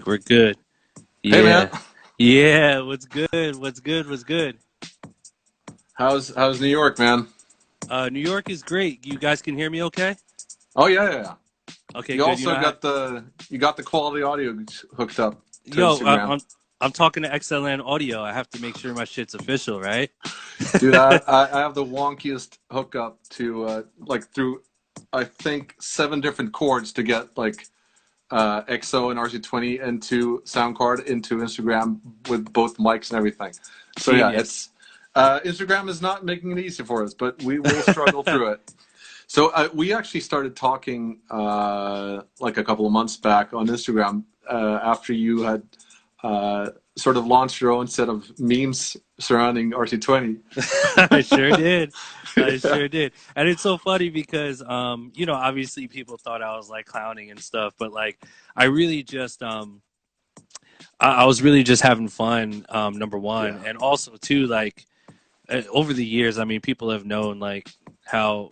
We're good. Hey man, Yeah. Yeah. What's good? What's good? What's good? how's New York, man? New York is great. You guys can hear me okay? Oh yeah. Okay, You good. also got the quality audio hooked up to Yo, Instagram, I'm talking to XLN audio. I have to make sure my shit's official, right? dude. I have the wonkiest hookup to like through I think 7 different cords to get like XO and RC20 into sound card into Instagram with both mics and everything. So yeah, Genius. it's Instagram is not making it easy for us, but we will struggle through it. So we actually started talking like a couple of months back on Instagram after you had sort of launched your own set of memes surrounding RT20. I sure did. I Yeah. sure did. And it's so funny because obviously people thought I was like clowning and stuff, but like I really just I was really just having fun, number one. Yeah. And also too, like over the years, I mean, people have known like how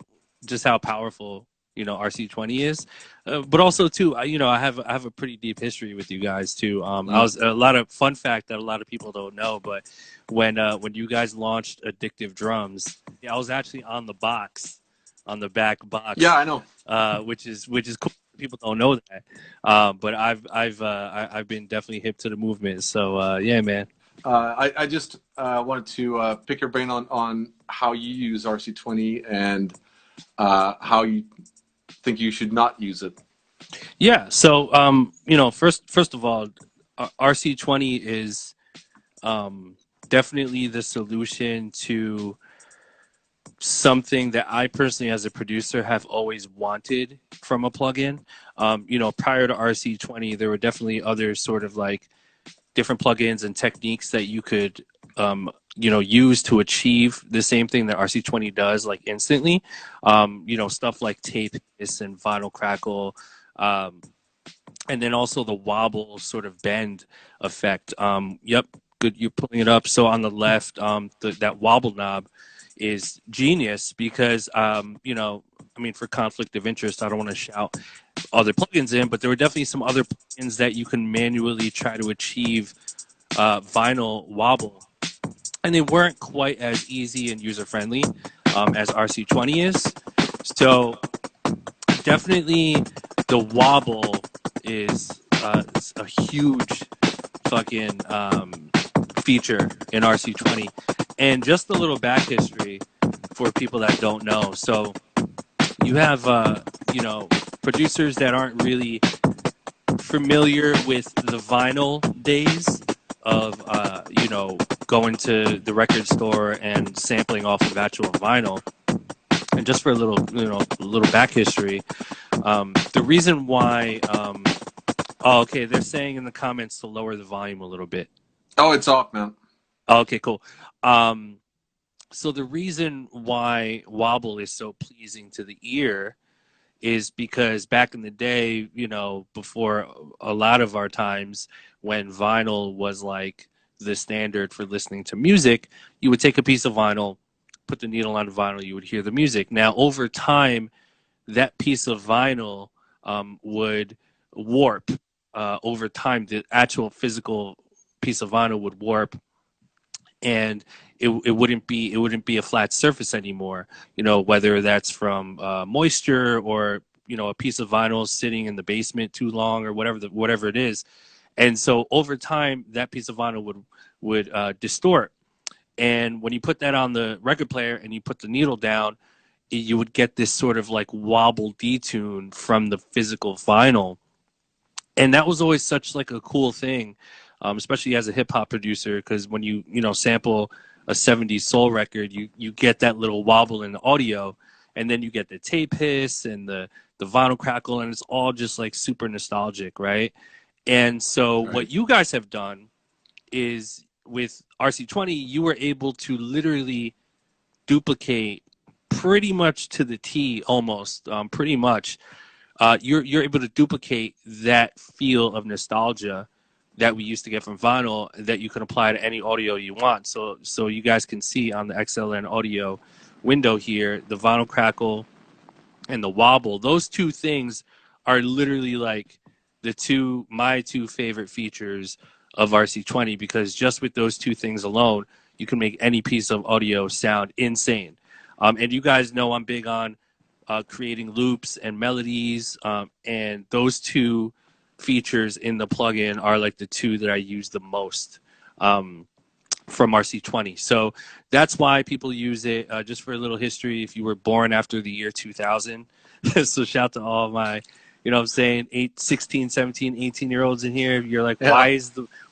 how powerful RC20 is, but also too, I have a pretty deep history with you guys too. I Mm. was a lot of fun fact that a lot of people don't know, but when you guys launched Addictive Drums, I was actually on the box, on the back Yeah, box, I know. which is cool. People don't know that, but I've been definitely hip to the movement. So yeah, man. I just wanted to pick your brain on how you use RC20 and how you think you should not use it. Yeah. So, first of all, RC20 is definitely the solution to something that I personally, as a producer, have always wanted from a plugin. Prior to RC20, there were definitely other sort of like different plugins and techniques that you could, use to achieve the same thing that RC20 does, like instantly. Stuff like tape hiss and vinyl crackle. Um, and then also the wobble sort of bend effect. Yep, good. You're pulling it up. So on the left, that wobble knob is genius because, I mean, for conflict of interest, I don't want to shout other plugins in, but there were definitely some other plugins that you can manually try to achieve vinyl wobble, and they weren't quite as easy and user friendly as RC20 is. So definitely the wobble is a huge fucking feature in RC20. And just a little back history for people that don't know. So you have, producers that aren't really familiar with the vinyl days of, going to the record store and sampling off of actual vinyl. And just for a little back history, the reason why, oh, okay, they're saying in the comments to lower the volume a little bit. Oh, it's off, man. Oh, okay, cool. Um, so the reason why wobble is so pleasing to the ear is because back in the day, before a lot of our times when vinyl was like the standard for listening to music, you would take a piece of vinyl, put the needle on the vinyl, you would hear the music. Now, over time, that piece of vinyl would warp over time. The actual physical piece of vinyl would warp, and it wouldn't be a flat surface anymore. Whether that's from moisture or a piece of vinyl sitting in the basement too long or whatever it is. And so over time, that piece of vinyl would distort. And when you put that on the record player and you put the needle down, you would get this sort of like wobble detune from the physical vinyl. And that was always such like a cool thing, especially as a hip hop producer, because when you sample a '70s soul record, you get that little wobble in the audio, and then you get the tape hiss and the vinyl crackle, and it's all just like super nostalgic, right? And so Right. what you guys have done is with RC20, you were able to literally duplicate pretty much to the T, almost, pretty much. You're able to duplicate that feel of nostalgia that we used to get from vinyl that you can apply to any audio you want. So you guys can see on the XLN audio window here, the vinyl crackle and the wobble. Those two things are literally like my two favorite features of RC20, because just with those two things alone, you can make any piece of audio sound insane. And you guys know I'm big on creating loops and melodies, and those two features in the plugin are like the two that I use the most. From RC20. So that's why people use it. Just for a little history, if you were born after the year 2000, so shout to all my, you know what I'm saying, 16, 17, 18-year-olds in here. You're like, Yeah.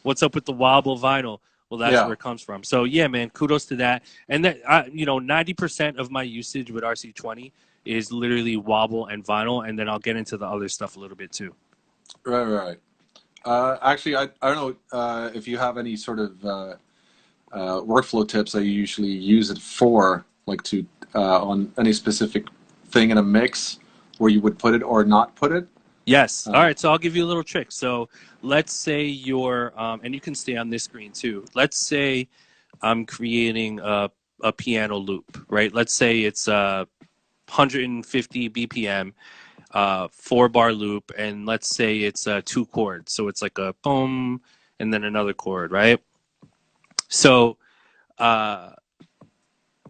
what's up with the wobble vinyl? Well, that's Yeah. where it comes from. So yeah, man, kudos to that. And that, 90% of my usage with RC20 is literally wobble and vinyl, and then I'll get into the other stuff a little bit too. Right. Right. Actually, I don't know if you have any sort of workflow tips that you usually use it for, like to on any specific thing in a mix where you would put it or not put it. Yes. All Uh, right. So I'll give you a little trick. So let's say you're, and you can stay on this screen too. Let's say I'm creating a piano loop, right? Let's say it's 150 BPM, 4 bar loop, and let's say it's 2 chords. So it's like a boom and then another chord, right? So uh,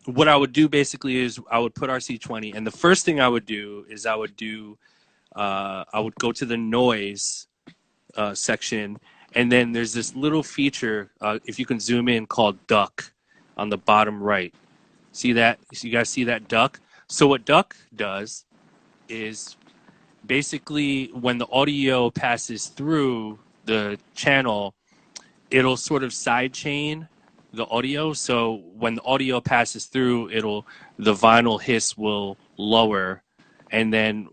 what I would do basically is I would put RC20, and the first thing I would do is I would go to the noise section, and then there's this little feature, if you can zoom in, called duck on the bottom right. See that? You guys see that duck? So what duck does is basically when the audio passes through the channel, it'll sort of sidechain the audio. So when the audio passes through, the vinyl hiss will lower, and then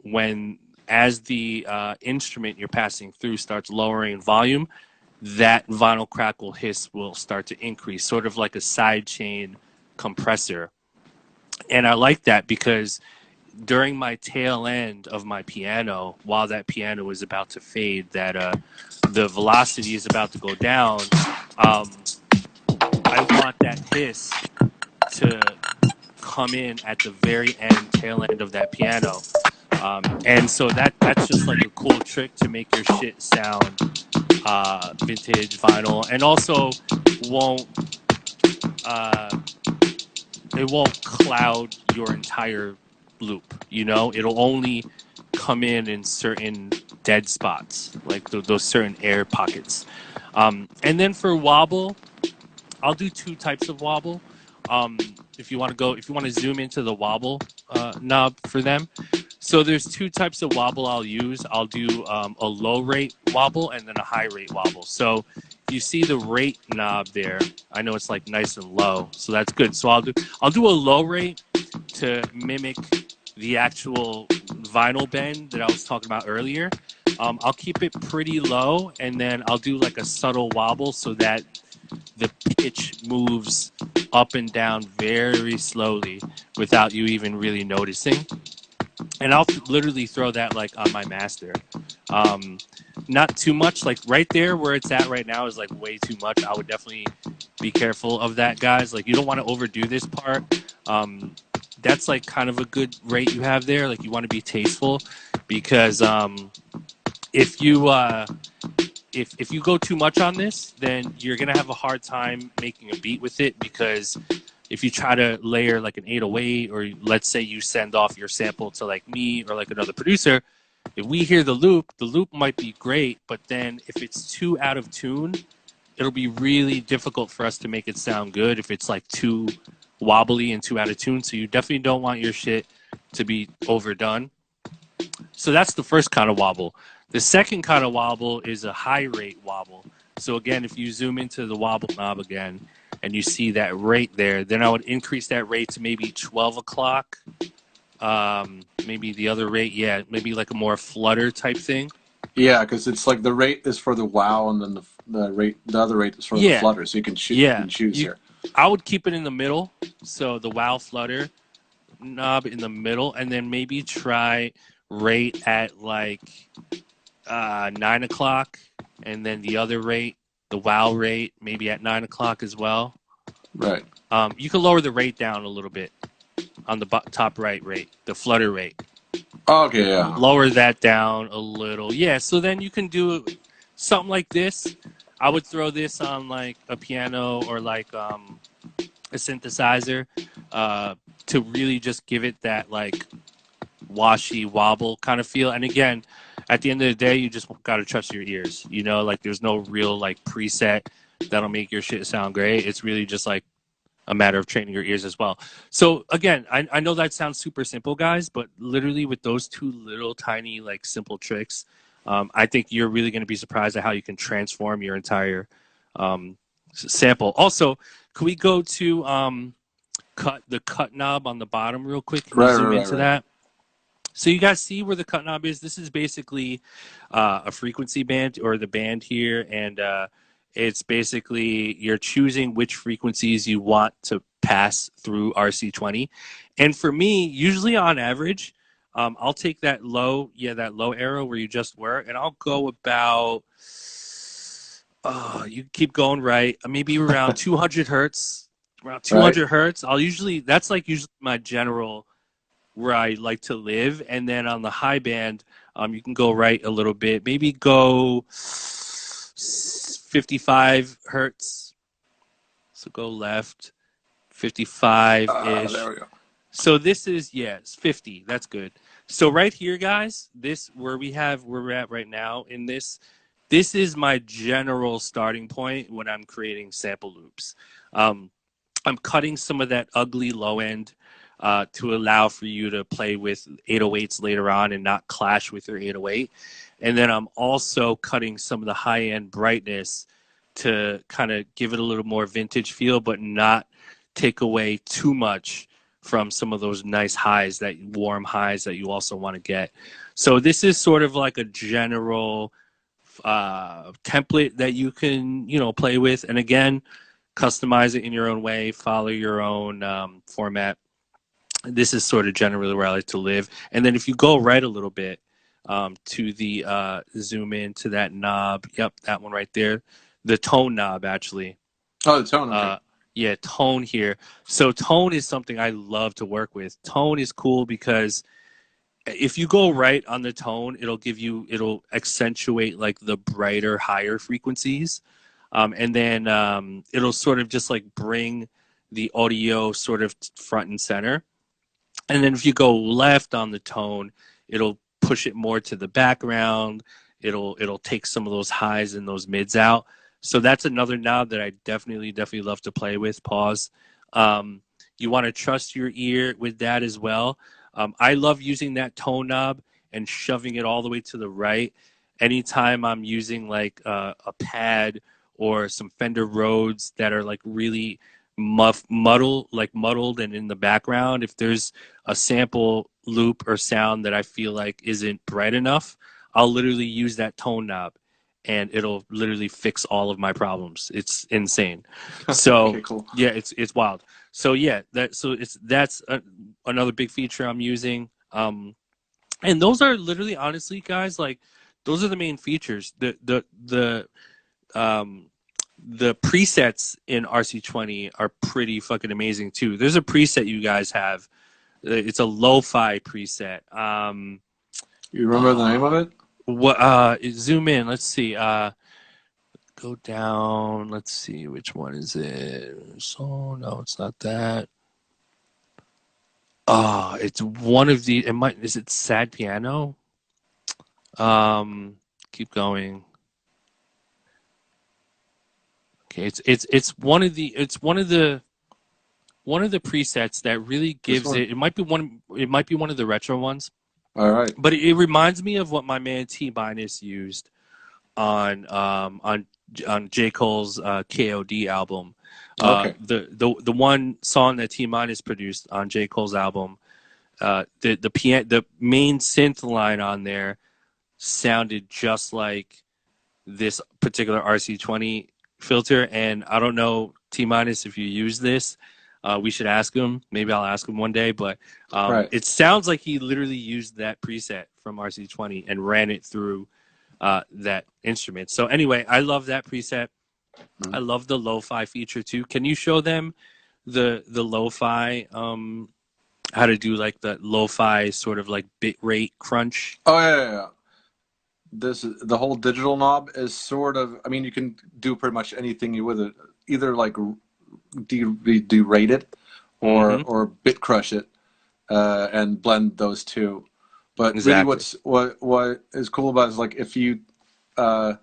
as the instrument you're passing through starts lowering in volume, that vinyl crackle hiss will start to increase, sort of like a sidechain compressor. And I like that because during my tail end of my piano, while that piano is about to fade, that the velocity is about to go down, um, I want that hiss to come in at the very end, tail end of that piano. And so that's just like a cool trick to make your shit sound vintage vinyl, and also won't uh, it won't cloud your entire loop. It'll only come in certain dead spots, like those certain air pockets. And then for wobble, I'll do two types of wobble. If you want to zoom into the wobble knob for them. So there's two types of wobble I'll use. I'll do a low rate wobble and then a high rate wobble. So if you see the rate knob there, I know it's like nice and low, so that's good. So I'll do a low rate to mimic the actual vinyl bend that I was talking about earlier. I'll keep it pretty low, and then I'll do like a subtle wobble so that the pitch moves up and down very slowly without you even really noticing. And I'll literally throw that like on my master. Not too much, like right there where it's at right now is like way too much. I would definitely be careful of that, guys. Like you don't want to overdo this part. That's like kind of a good rate you have there. Like you want to be tasteful, because if you if you go too much on this, then you're gonna have a hard time making a beat with it, because if you try to layer like an 808, or let's say you send off your sample to like me or like another producer, if we hear the loop might be great, but then if it's too out of tune, it'll be really difficult for us to make it sound good if it's like too wobbly and too out of tune. So you definitely don't want your shit to be overdone. So that's the first kind of wobble. The second kind of wobble is a high rate wobble. So again, if you zoom into the wobble knob again and you see that rate there, then I would increase that rate to maybe 12 o'clock. Maybe the other rate, yeah, maybe like a more flutter type thing. yeah, because it's like the rate is for the wow, and then the other rate is for the Yeah, flutter. So you can yeah. choose here. I would keep it in the middle. So the wow flutter knob in the middle, and then maybe try rate at like 9 o'clock, and then the other rate, the wow rate, maybe at 9 o'clock as well. Right. You can lower the rate down a little bit on the top right rate, the flutter rate. Okay, yeah. Lower that down a little. Yeah, so then you can do something like this. I would throw this on like a piano or like a synthesizer to really just give it that like washy wobble kind of feel. And again, at the end of the day, you just got to trust your ears. You know, like there's no real like preset that'll make your shit sound great. It's really just like a matter of training your ears as well. So again, I know that sounds super simple, guys, but literally with those two little tiny like simple tricks, I think you're really going to be surprised at how you can transform your entire sample. Also, can we go to cut knob on the bottom real quick? Can you Right, zoom right, right, into right. that? So you guys see where the cut knob is? This is basically a frequency band or the band here, and it's basically you're choosing which frequencies you want to pass through RC20. And for me, usually on average, I'll take that low arrow where you just were, and I'll go about, you keep going right, maybe around 200 hertz. Around Right. 200 hertz. That's like usually my general where I like to live. And then on the high band, you can go right a little bit, maybe go 55 hertz. So go left, 55 There ish. we go. So this is, yeah, it's 50. That's good. So right here, guys, this where we're at right now in this is my general starting point when I'm creating sample loops. Um, I'm cutting some of that ugly low end to allow for you to play with 808s later on and not clash with your 808. And then I'm also cutting some of the high end brightness to kind of give it a little more vintage feel, but not take away too much from some of those nice highs, that warm highs that you also want to get. So this is sort of like a general template that you can, play with. And again, customize it in your own way, follow your own format. This is sort of generally where I like to live. And then if you go right a little bit to the zoom in to that knob, yep, that one right there, the tone knob actually. Oh, the tone. Okay. Uh, yeah, tone here. So tone is something I love to work with. Tone is cool because if you go right on the tone, it'll accentuate like the brighter, higher frequencies. And then it'll sort of just like bring the audio sort of front and center. And then if you go left on the tone, it'll push it more to the background. It'll take some of those highs and those mids out. So that's another knob that I definitely love to play with. Pause. You want to trust your ear with that as well. I love using that tone knob and shoving it all the way to the right. Anytime I'm using like a pad or some Fender Rhodes that are like really muddled and in the background, if there's a sample loop or sound that I feel like isn't bright enough, I'll literally use that tone knob and it'll literally fix all of my problems. It's insane. So Okay, cool. yeah, it's wild. So yeah, that's another big feature I'm using. And those are literally, honestly, guys, like those are the main features. Um, the presets in RC20 are pretty fucking amazing too. There's a preset you guys have. It's a lo-fi preset. You remember the name of it? What? Zoom in. Let's see. Go down. Let's see which one is it. So no, it's not that. It's one of the. It might. Is it Sad Piano? Keep going. Okay, it's one of the presets that really This gives one. it. It might be one of the retro ones, All right. but it reminds me of what my man T Minus used on J Cole's KOD album. Okay. The one song that T Minus produced on J Cole's album, the main synth line on there sounded just like this particular RC20 filter. And I don't know, T Minus, if you use this, we should ask him. Maybe I'll ask him one day. But Right. it sounds like he literally used that preset from RC20 and ran it through that instrument. So anyway, I love that preset. Mhm. I love the lo-fi feature too. Can you show them the lo-fi how to do like the lo-fi sort of like bit rate crunch. Oh yeah. The whole digital knob is sort of. I mean, you can do pretty much anything with it. Either like derate it, Mm-hmm. or bit crush it, and blend those two. But really, Exactly. what is cool about it is like if you uh,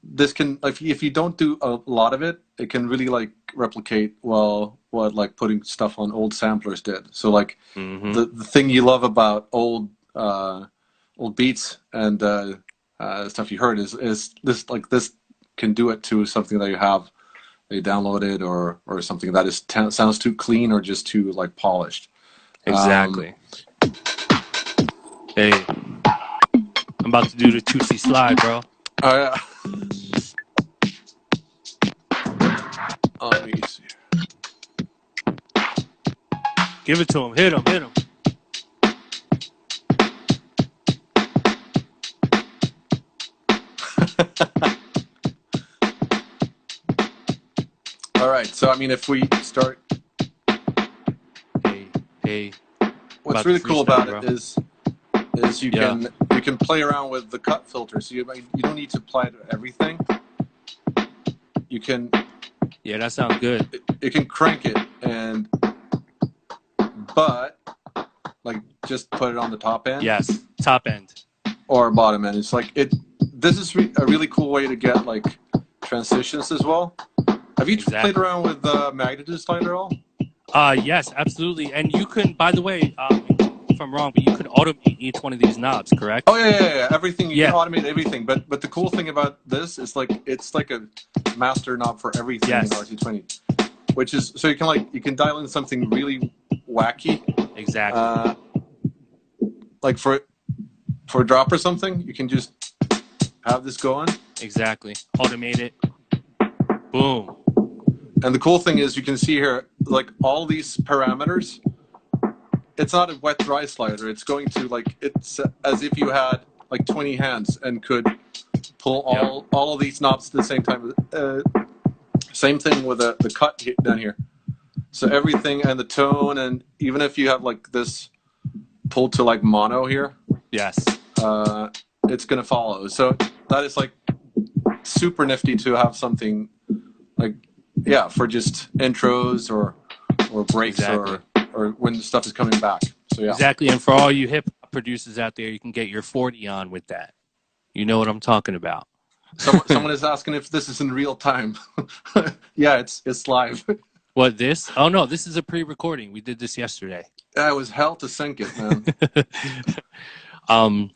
this can if you don't do a lot of it, it can really like replicate well what like putting stuff on old samplers did. So like Mm-hmm. the thing you love about old beats and stuff you heard is this like this can do it to something that you have that you downloaded or something that is sounds too clean or just too like polished. Um, Exactly. Hey, I'm about to do the Tootsie slide, bro. I, let me see. Give it to him. Hit him. Hit him. All right, so I mean, if we start, Hey, hey. what's About to really cool freestyle, about bro. it is Yeah. you can play around with the cut filter. So you don't need to apply to everything. You can Yeah, that sounds good. it can crank it but like just put it on the top end Yes. Top end. or bottom end. It's like it. This is a really cool way to get like transitions as well. Have you played Exactly. around with the magnitude slider at all? Yes, absolutely. And you can, by the way, if I'm wrong, but you can automate each one of these knobs, Oh correct? yeah. Everything you can Yeah. automate everything. But the cool thing about this is like it's like a master knob for everything in Yes. RC20, which is so you can dial in something really wacky, Exactly. uh, like for a drop or something. You can just have this going. Exactly. Automate it. Boom. And the cool thing is you can see here like all these parameters. It's not a wet dry slider. It's going to like it's as if you had like 20 hands and could pull all of these knobs at the same time. Same thing with the cut down here. So everything and the tone, and even if you have like this pulled to like mono here, Yes. uh, it's gonna follow. So that is like super nifty to have something like yeah for just intros or breaks Exactly. or when the stuff is coming back. So yeah. Exactly. And for all you hip hop producers out there, you can get your 40 on with that. You know what I'm talking about. Someone is asking if this is in real time. Yeah, it's live. What, this? Oh, no, this is a pre recording. We did this yesterday. Yeah, it was hell to sync it, man. um,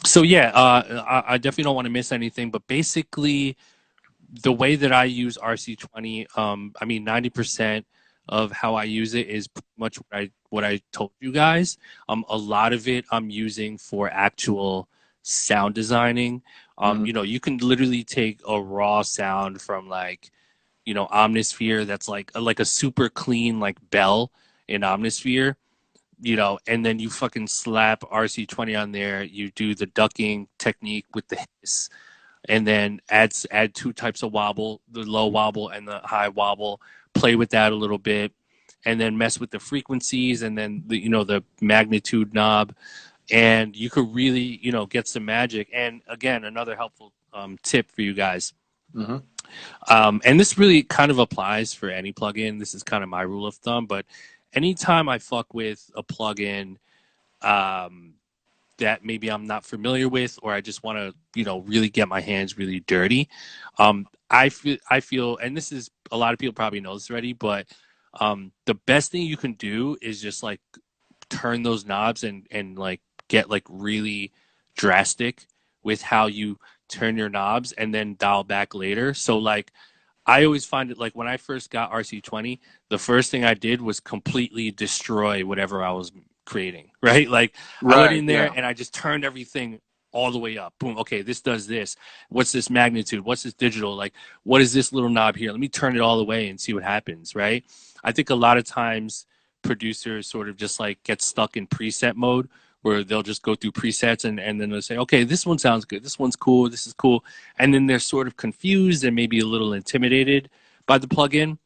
so, yeah, I definitely don't want to miss anything, but basically, the way that I use RC20, I mean, 90% of how I use it is pretty much what I told you guys. A lot of it I'm using for actual sound designing. Mm-hmm. You know, you can literally take a raw sound from like, you know, Omnisphere that's like a super clean like bell in Omnisphere, you know, and then you fucking slap RC20 on there. You do the ducking technique with the hiss, and then add two types of wobble, the low wobble and the high wobble. Play with that a little bit, and then mess with the frequencies, and then the the magnitude knob, and you could really get some magic. And again, another helpful tip for you guys. Mm-hmm. And this really kind of applies for any plugin. This is kind of my rule of thumb, but anytime I fuck with a plugin um, that maybe I'm not familiar with, or I just want to, really get my hands really dirty. I feel, and this is a lot of people probably know this already, but the best thing you can do is just like turn those knobs and like get like really drastic with how you turn your knobs and then dial back later. So like I always find it like when I first got RC20, the first thing I did was completely destroy whatever I was creating, right? Like I went Right. in there Yeah. and I just turned everything all the way up. Boom. Okay, this does this. What's this magnitude? What's this digital? Like, what is this little knob here? Let me turn it all the way and see what happens, right? I think a lot of times producers sort of just like get stuck in preset mode where they'll just go through presets and then they'll say, okay, this one sounds good. This one's cool. This is cool. And then they're sort of confused and maybe a little intimidated by the plugin.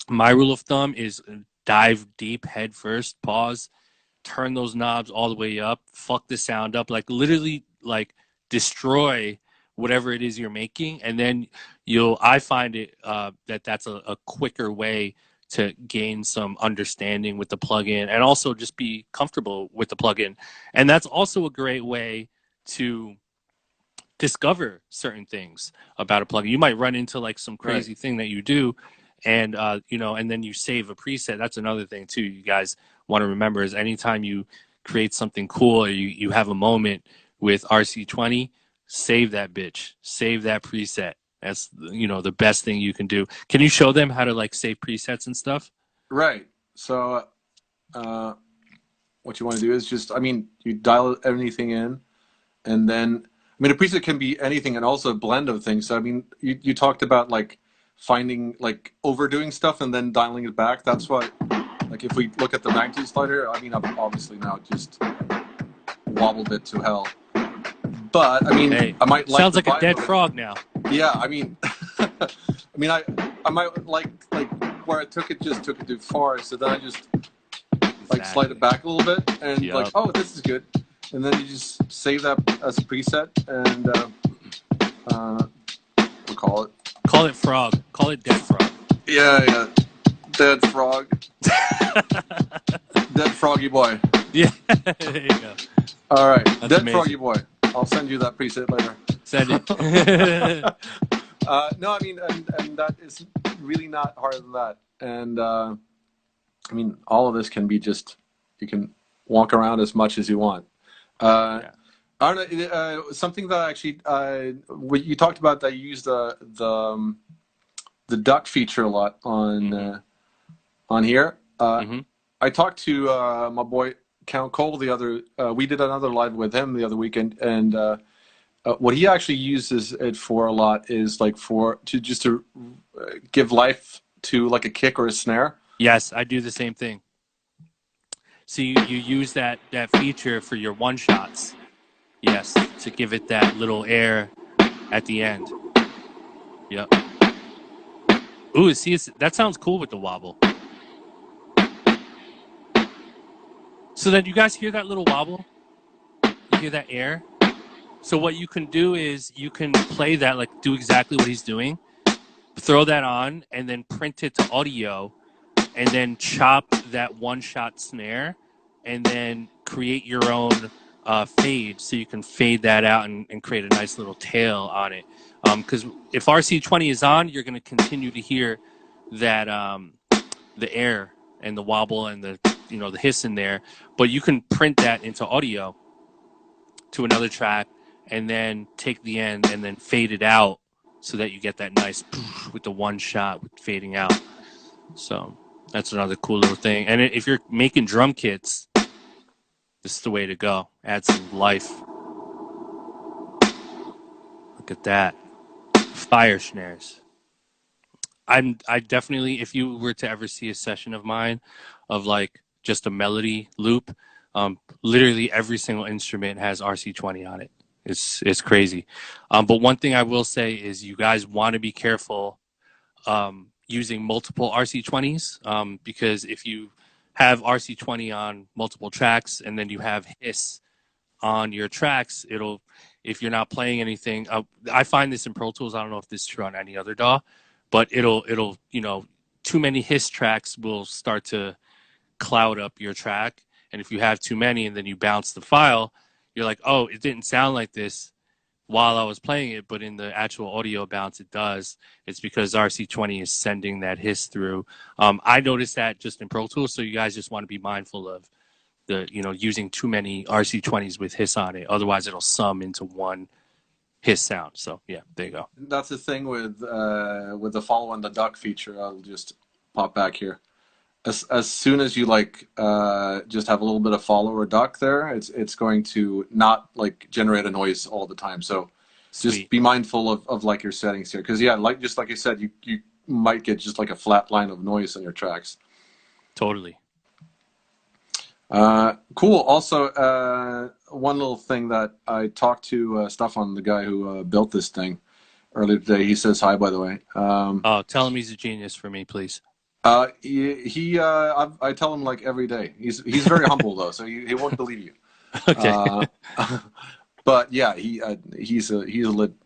My rule of thumb is dive deep, head first, pause, turn those knobs all the way up, fuck the sound up, like literally like destroy whatever it is you're making, and then I find it that's a quicker way to gain some understanding with the plugin and also just be comfortable with the plugin. And that's also a great way to discover certain things about a plugin. You might run into like some crazy thing that you do, and and then you save a preset. That's another thing too. You guys want to remember is anytime you create something cool or you have a moment with RC20, save that bitch, save that preset. That's the best thing you can do. Can you show them how to like save presets and stuff? Right. So what you want to do is just, you dial anything in, and then, a preset can be anything and also a blend of things. So, you talked about like finding, like overdoing stuff and then dialing it back. That's what, like if we look at the magnitude slider, I've obviously now just wobbled it to hell. But, Hey, I might like sounds the like a vibe dead of it. frog now. Yeah, I might like where I took it too far, so then I just like slide it back a little bit and like, oh, this is good. And then you just save that as a preset, and we'll call it frog. Call it dead frog. Yeah, dead frog. Dead froggy boy. Yeah, there you go. All right, That's dead amazing. froggy boy. I'll send you that preset later. Send it. No, and that is really not harder than that. And all of this can be just, you can walk around as much as you want. I don't know, something that actually you talked about that you use the duck feature a lot on on here. I talked to my boy Count Cole we did another live with him the other weekend, and what he actually uses it for a lot is like to give life to like a kick or a snare. Yes, I do the same thing. So you use that feature for your one shots. Yes, to give it that little air at the end. Yep. Ooh, see, that sounds cool with the wobble. So then you guys hear that little wobble? You hear that air? So what you can do is you can play that, like do exactly what he's doing, throw that on, and then print it to audio, and then chop that one-shot snare, and then create your own fade, so you can fade that out and create a nice little tail on it. Because if RC20 is on, you're going to continue to hear that the air and the wobble and the the hiss in there. But you can print that into audio to another track, and then take the end and then fade it out so that you get that nice with the one shot with fading out. So that's another cool little thing. And if you're making drum kits, this is the way to go. Add some life. Look at that. Fire snares. I definitely, if you were to ever see a session of mine of like just a melody loop, literally every single instrument has RC20 on it. It's crazy. But one thing I will say is you guys want to be careful using multiple RC20s, because if you have RC20 on multiple tracks and then you have hiss on your tracks, if you're not playing anything, I find this in Pro Tools. I don't know if this is true on any other DAW, but it'll too many hiss tracks will start to cloud up your track. And if you have too many and then you bounce the file, you're like, oh, it didn't sound like this while I was playing it, but in the actual audio bounce, it does. It's because RC20 is sending that hiss through. I noticed that just in Pro Tools, so you guys just want to be mindful of using too many RC20s with hiss on it. Otherwise, it'll sum into one hiss sound. So yeah, there you go. That's the thing with the follow on the duck feature. I'll just pop back here. As soon as you just have a little bit of follow or duck there, it's going to not like generate a noise all the time. So just be mindful of like your settings here, because just like you said, you might get just like a flat line of noise on your tracks. Totally. Cool. Also, one little thing that I talked to Stefan, the guy who built this thing, earlier today. He says hi, by the way. Tell him he's a genius for me, please. I tell him like every day. He's very humble though, so he won't believe you. Okay. Uh, but yeah, he's a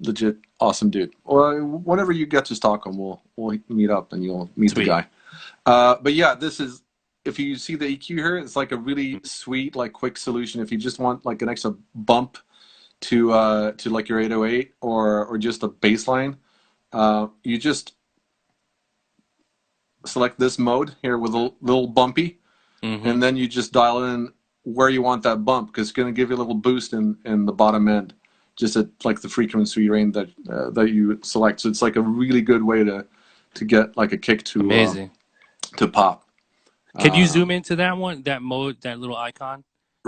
legit awesome dude. Well, whenever you get to Stockholm, we'll meet up and you'll meet the Sweet. guy. But yeah, this is if you see the EQ here, it's like a really sweet, like quick solution. If you just want like an extra bump to like your 808 or just a bass line, you just select this mode here with a little bumpy, Mm-hmm. and then you just dial in where you want that bump because it's going to give you a little boost in the bottom end, just at like the frequency range that you select. So it's like a really good way to get like a kick Amazing. to pop. Can you Uh, zoom into that one, that mode, that little icon?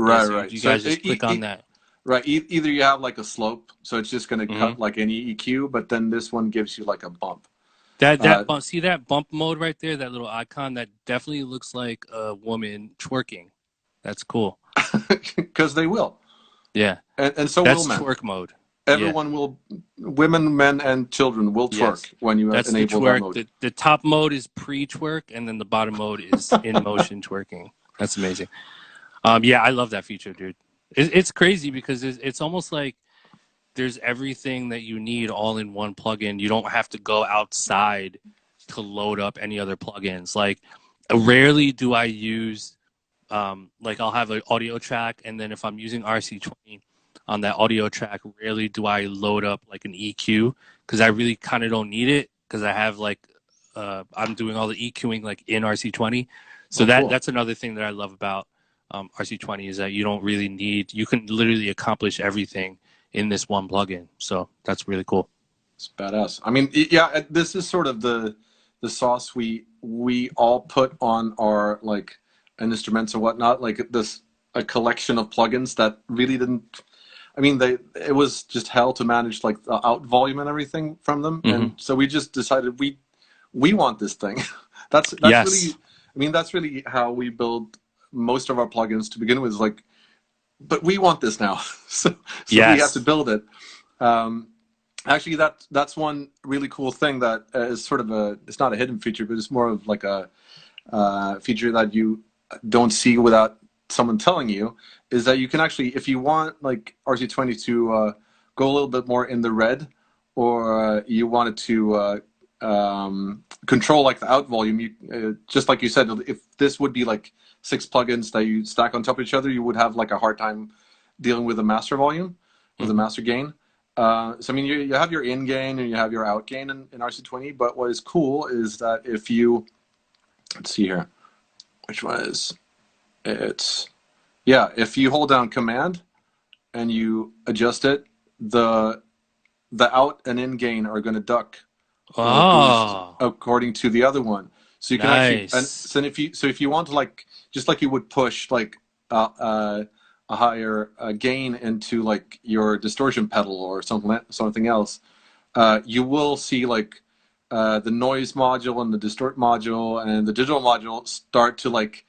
Yeah, right, so right. you So guys just click on that. right, either you have like a slope, so it's just going to Mm-hmm. cut like any EQ, but then this one gives you like a bump. That Uh, bump, see that bump mode right there, that little icon, that definitely looks like a woman twerking. That's cool. because they will, Yeah, and so will that's men. twerk mode. Yeah. Everyone will, women, men, and children will twerk Yes. when you That's the enable that twerk. mode. The top mode is pre-twerk, and then the bottom mode is in motion twerking. That's amazing. Yeah, I love that feature, dude. It's crazy because it's almost like there's everything that you need all in one plugin. You don't have to go outside to load up any other plugins. Like, rarely do I use, like, I'll have an audio track, and then if I'm using RC20 on that audio track, rarely do I load up like an EQ because I really kind of don't need it because I have like, I'm doing all the EQing like in RC20. So Oh, cool. that's another thing that I love about RC20 is that you don't really need, you can literally accomplish everything in this one plugin. So that's really cool. It's badass. I mean, yeah, this is sort of the sauce we all put on our like instruments and whatnot. Like this a collection of plugins that really didn't. I mean, it was just hell to manage like the out volume and everything from them, Mm-hmm. and so we just decided we want this thing. That's really. Yes. I mean, that's really how we build most of our plugins to begin with. Is like, but we want this now, so we have to Yes. build it. Um, Actually, that's one really cool thing that is sort of it's not a hidden feature, but it's more of like a feature that you don't see without someone telling you, is that you can actually, if you want like RC20 to go a little bit more in the red, or you wanted to control like the out volume, just like you said, if this would be like 6 plugins that you stack on top of each other, you would have like a hard time dealing with the master volume, with the Mm-hmm. master gain. So I mean, you have your in gain and you have your out gain in RC20, but what is cool is that if you, let's see here, which one is, it's, yeah, if you hold down command and you adjust it, the out and in gain are going to duck or boost Oh, according to the other one. So you can actually, and nice. so if you want to like, just like you would push like a higher gain into like your distortion pedal or something else, you will see like the noise module and the distort module and the digital module start to like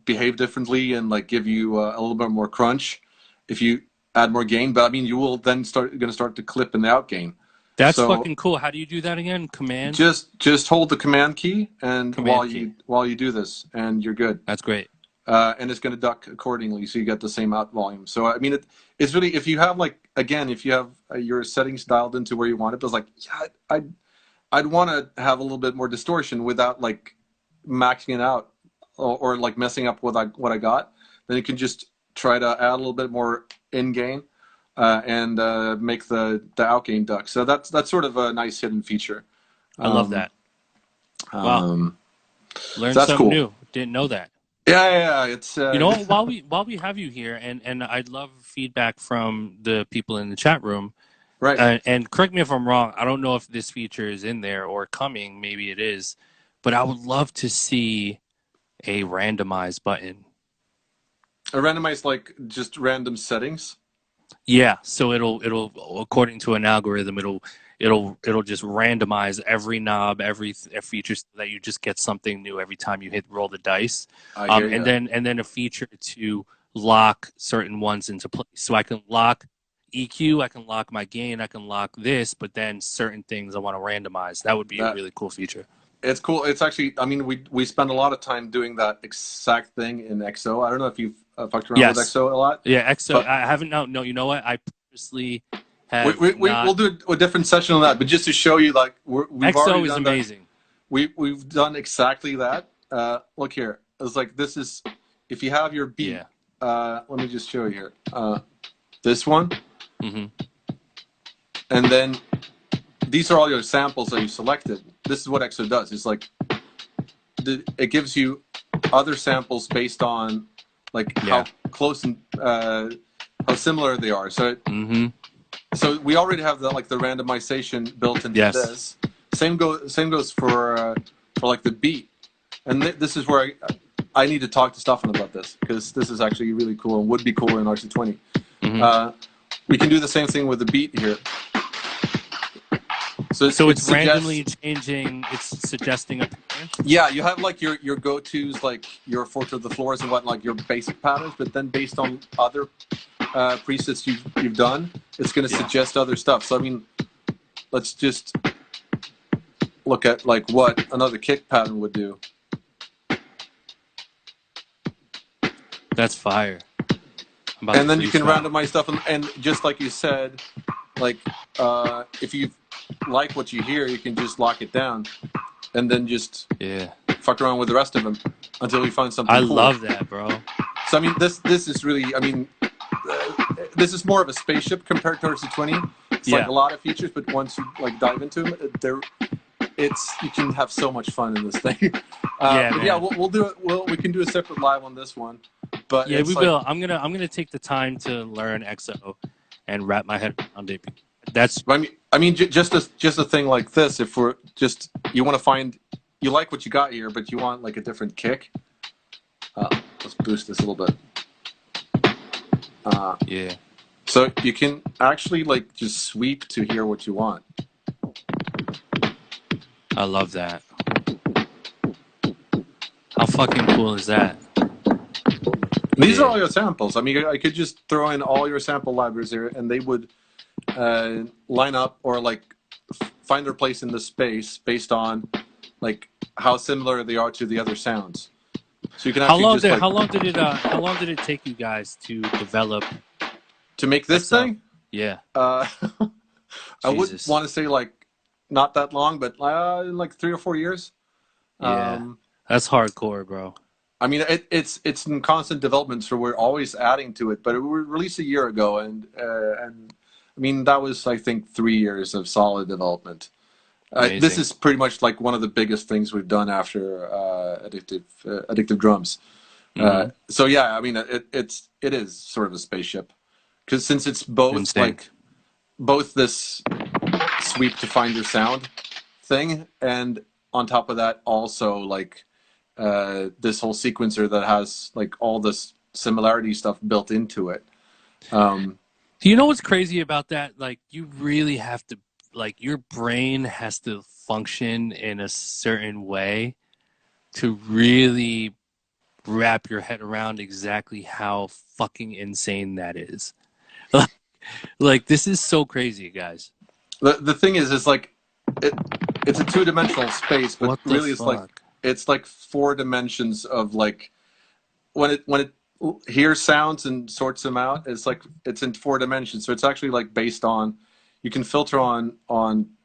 behave differently and like give you a little bit more crunch if you add more gain. But I mean, you will then going to start to clip in the out gain. That's So fucking cool. How do you do that again? Command? just hold the command key and Command key. while you do this, and you're good. That's great. And it's going to duck accordingly, so you get the same out volume. So I mean, it's really, if you have like, again, if you have your settings dialed into where you want it, but it's like, yeah, I'd want to have a little bit more distortion without like maxing it out, or like messing up what I got. Then you can just try to add a little bit more in gain, and make the out gain duck. So that's sort of a nice hidden feature. I love Um, that. Wow. um, Learned so that's something cool. new. Didn't know that. Yeah. It's You know what? While we have you here, and I'd love feedback from the people in the chat room. right. And correct me if I'm wrong. I don't know if this feature is in there or coming. Maybe it is, but I would love to see a randomize button. A randomized like just random settings. Yeah, so it'll according to an algorithm, it'll just randomize every knob, every feature so that you just get something new every time you hit roll the dice. I hear you. And then a feature to lock certain ones into place. So I can lock EQ, I can lock my gain, I can lock this, but then certain things I want to randomize. That would be a That really cool feature. It's cool. It's actually, I mean, we spend a lot of time doing that exact thing in XO. I don't know if you've fucked around with Yes. XO a lot. Yeah, XO. But I haven't. No. You know what? I purposely have we'll not. do a different session on that. But just to show you, like, we've XO already is done that. amazing. We've done exactly that. Look here. It's like, this is, if you have your beat, let me just show you here. This one. Mm-hmm. And then these are all your samples that you selected. This is what XO does. It's like, it gives you other samples based on like how close and how similar they are. So so we already have the randomization built into this. Same goes for like the beat. And this is where I need to talk to Stefan about this, because this is actually really cool and would be cool in RC20. We can do the same thing with the beat here. So it's randomly changing. It's suggesting a pattern. Yeah, you have like your go-tos, like your four to the floors and what, like your basic patterns, but then based on other presets you've done, it's going to suggest other stuff. So I mean, let's just look at like what another kick pattern would do. That's fire. And then you can randomize stuff, and just like you said, like if you like what you hear, you can just lock it down, and then just fuck around with the rest of them until you find something cool. I love that, bro. So I mean, this is really, I mean, this is more of a spaceship compared to RC20. It's like a lot of features, but once you like dive into them, you can have so much fun in this thing. We'll do it. We can do a separate live on this one. But yeah, we will. I'm gonna take the time to learn XO and wrap my head around it. That's. I mean, just a thing like this. If we're just, you want to find, you like what you got here, but you want like a different kick. Let's boost this a little bit. So you can actually like just sweep to hear what you want. I love that. How fucking cool is that? These are all your samples. I mean, I could just throw in all your sample libraries here, and they would line up or like find their place in the space based on like how similar they are to the other sounds. So you can actually how long did it take you guys to develop to make this thing? Yeah. I wouldn't want to say like not that long, but like 3 or 4 years. Yeah. That's hardcore, bro. I mean, it's in constant development, so we're always adding to it. But it was released a year ago, and I mean that was, I think, 3 years of solid development. This is pretty much like one of the biggest things we've done after addictive drums. So yeah, I mean it is sort of a spaceship, because since it's both both this sweep to find your sound thing, and on top of that also like this whole sequencer that has like all this similarity stuff built into it. Do you know what's crazy about that? Like, you really have to, like, your brain has to function in a certain way to really wrap your head around exactly how fucking insane that is. Like, this is so crazy, guys. The thing is like it's a two-dimensional space, but really it's like 4 dimensions of like when it hears sounds and sorts them out, it's in 4 dimensions. So it's actually like based on, you can filter on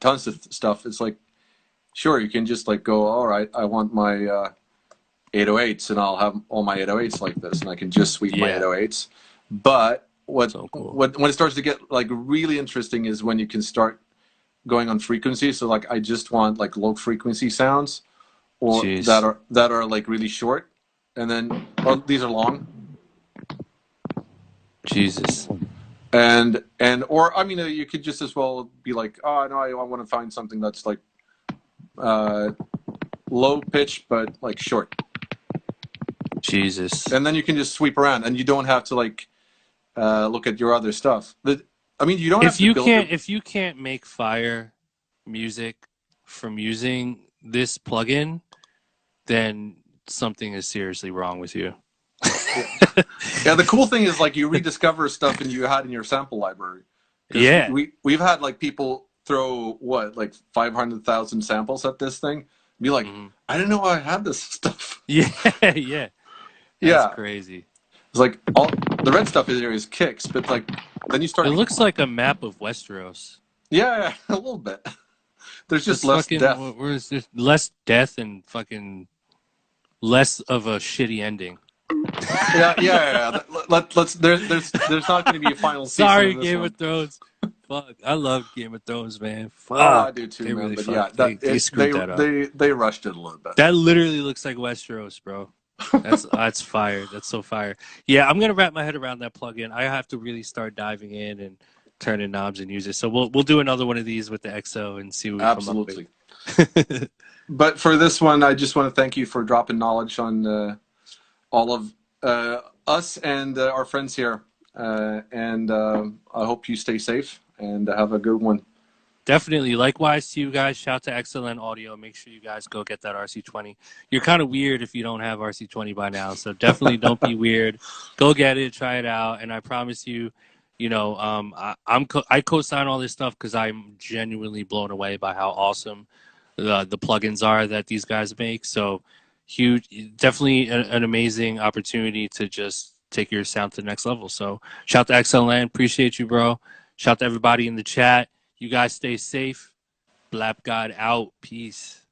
tons of stuff. It's like, sure, you can just like go, all right, I want my 808s, and I'll have all my 808s like this, and I can just sweep my 808s. But when it starts to get like really interesting is when you can start going on frequency. So like I just want like low frequency sounds, or that are like really short, and then these are long. Jesus. And or I mean, you could just as well be like, oh no, I want to find something that's like low pitch but like short. Jesus. And then you can just sweep around, and you don't have to like look at your other stuff. I mean, you don't have to build if you can't make fire music from using this plugin, then something is seriously wrong with you. Yeah, the cool thing is like you rediscover stuff and you had in your sample library. Yeah, we've had like people throw like 500,000 samples at this thing, Be like, Hmm. I didn't know I had this stuff. Yeah, yeah. That's Yeah, crazy. it's like all the red stuff is kicks, but like then you It start. looks like a map of Westeros. Yeah, a little bit. There's just Just less fucking, death. where is this? Less death and fucking less of a shitty ending. Yeah. Let's there's not going to be a final season Sorry, of this Game one. of Thrones. Fuck, I love Game of Thrones, man. Oh, I Fuck, do too, they man. really But yeah, fucked. They screwed that up. they rushed it a little bit. That literally looks like Westeros, bro. That's fire. That's so fire. Yeah, I'm gonna wrap my head around that plugin. I have to really start diving in and turning knobs and use it. So we'll do another one of these with the XO and see what we come up Absolutely. with. But for this one, I just want to thank you for dropping knowledge on all of us and our friends here. And I hope you stay safe and have a good one. Definitely. Likewise to you guys. Shout out to XLN Audio. Make sure you guys go get that RC20. You're kind of weird if you don't have RC20 by now. So definitely don't be weird. Go get it. Try it out. And I promise you, I co-sign all this stuff because I'm genuinely blown away by how awesome the plugins are that these guys make. So huge, definitely an amazing opportunity to just take your sound to the next level. So shout out to XLN. Appreciate you, bro. Shout out to everybody in the chat. You guys stay safe. Blap God out. Peace.